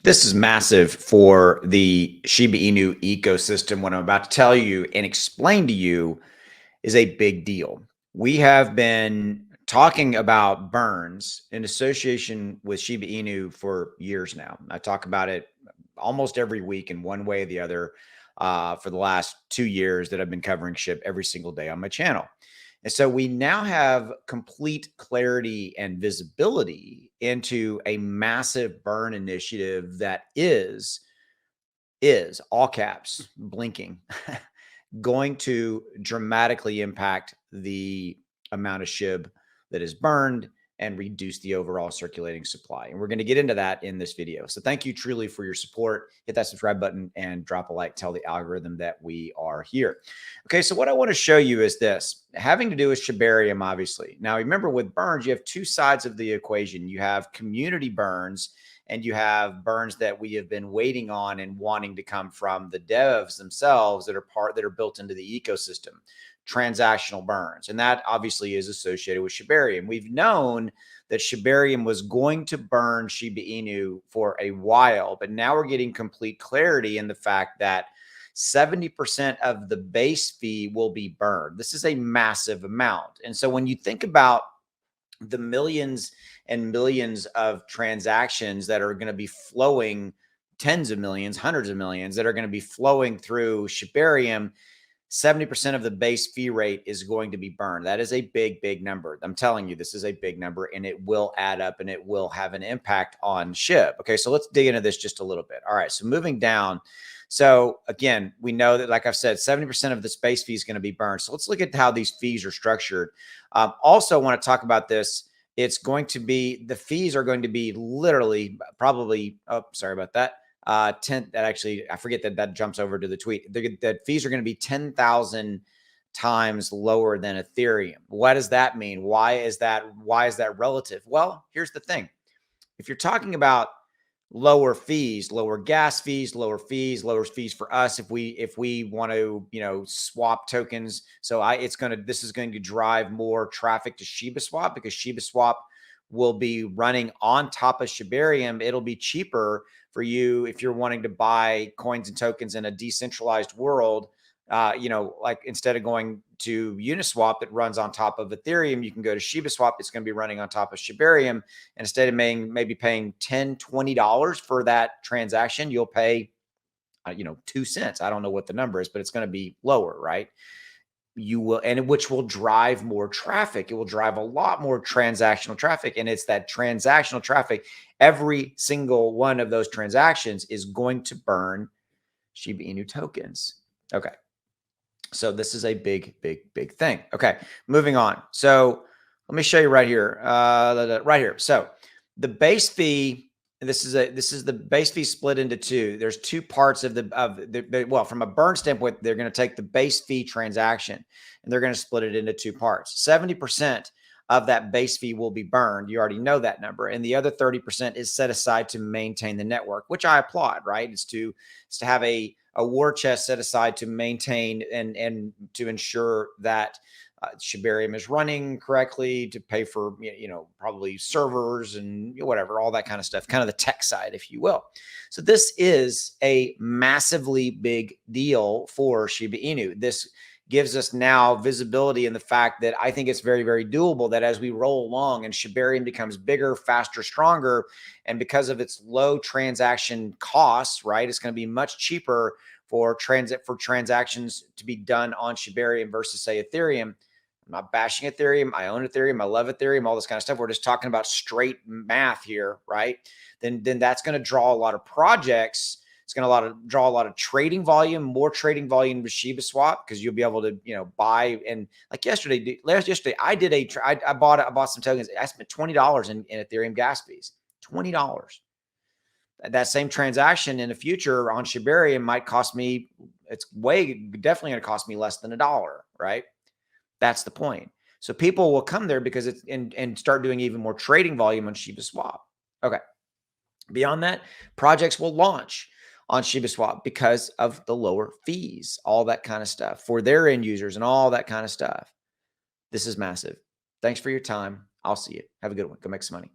This is massive for the Shiba Inu ecosystem. What I'm about to tell you and explain to you is a big deal. We have been talking about burns in association with Shiba Inu for years now. I talk about it almost every week in one way or the other for the last 2 years that I've been covering SHIB every single day on my channel. And so we now have complete clarity and visibility into a massive burn initiative that is all caps blinking going to dramatically impact the amount of SHIB that is burned and reduce the overall circulating supply. And we're going to get into that in this video. So thank you truly for your support. Hit that subscribe button and drop a like, tell the algorithm that we are here. Okay, so what I want to show you is this, having to do with Shibarium, obviously. Now, remember with burns, you have two sides of the equation. You have community burns and you have burns that we have been waiting on and wanting to come from the devs themselves that are built into the ecosystem, transactional burns. And that obviously is associated with Shibarium. We've known that Shibarium was going to burn Shiba Inu for a while, but now we're getting complete clarity in the fact that 70% of the base fee will be burned. This is a massive amount. And so when you think about the millions and millions of transactions that are going to be flowing, tens of millions, hundreds of millions that are going to be flowing through Shibarium, 70% of the base fee rate is going to be burned. That is a big, big number. I'm telling you, this is a big number and it will add up and it will have an impact on SHIB. Okay, so let's dig into this just a little bit. All right, so moving down. So again, we know that, like I've said, 70% of the base fee is going to be burned. So let's look at how these fees are structured. Also want to talk about this. It's going to be, the fees are going to be literally probably, oh, sorry about that. 10, that actually, I forget that jumps over to the tweet. The fees are going to be 10,000 times lower than Ethereum. What does that mean? Why is that relative? Well, here's the thing. If you're talking about lower fees, lower gas fees, lower fees for us if we want to, swap tokens. So this is going to drive more traffic to Shiba Swap because Shiba Swap will be running on top of Shibarium. It'll be cheaper for you if you're wanting to buy coins and tokens in a decentralized world. Like instead of going to Uniswap that runs on top of Ethereum, you can go to Shiba Swap. It's going to be running on top of Shibarium. And instead of maybe paying $10, $20 for that transaction, you'll pay, 2 cents. I don't know what the number is, but it's going to be lower, right? You will, and which will drive more traffic. It will drive a lot more transactional traffic. And it's that transactional traffic. Every single one of those transactions is going to burn Shiba Inu tokens. Okay. So this is a big, big, big thing. Okay. Moving on. So let me show you right here. Right here. So the base fee, this is the base fee split into two. There's two parts of well, from a burn standpoint, they're going to take the base fee transaction and they're going to split it into two parts. 70% of that base fee will be burned. You already know that number. And the other 30% is set aside to maintain the network, which I applaud, right? It's to have a war chest set aside to maintain and to ensure that Shibarium is running correctly, to pay for, probably servers and whatever, all that kind of stuff, kind of the tech side, if you will. So this is a massively big deal for Shiba Inu. This gives us now visibility in the fact that I think it's very, very doable that as we roll along and Shibarium becomes bigger, faster, stronger, and because of its low transaction costs, right, it's going to be much cheaper for transactions to be done on Shibarium versus, say, Ethereum. I'm not bashing Ethereum. I own Ethereum. I love Ethereum, all this kind of stuff. We're just talking about straight math here, right? Then that's going to draw a lot of projects. It's going to draw a lot of trading volume, more trading volume with Shiba Swap because you'll be able to, buy. And like yesterday, I bought some tokens. I spent $20 in Ethereum gas fees. $20. That same transaction in the future on Shibarium might cost me. It's definitely going to cost me less than $1, right? That's the point. So people will come there because it's and start doing even more trading volume on Shiba Swap. Okay. Beyond that, projects will launch on Shiba Swap because of the lower fees, all that kind of stuff for their end users and all that kind of stuff. This is massive. Thanks for your time. I'll see you. Have a good one. Go make some money.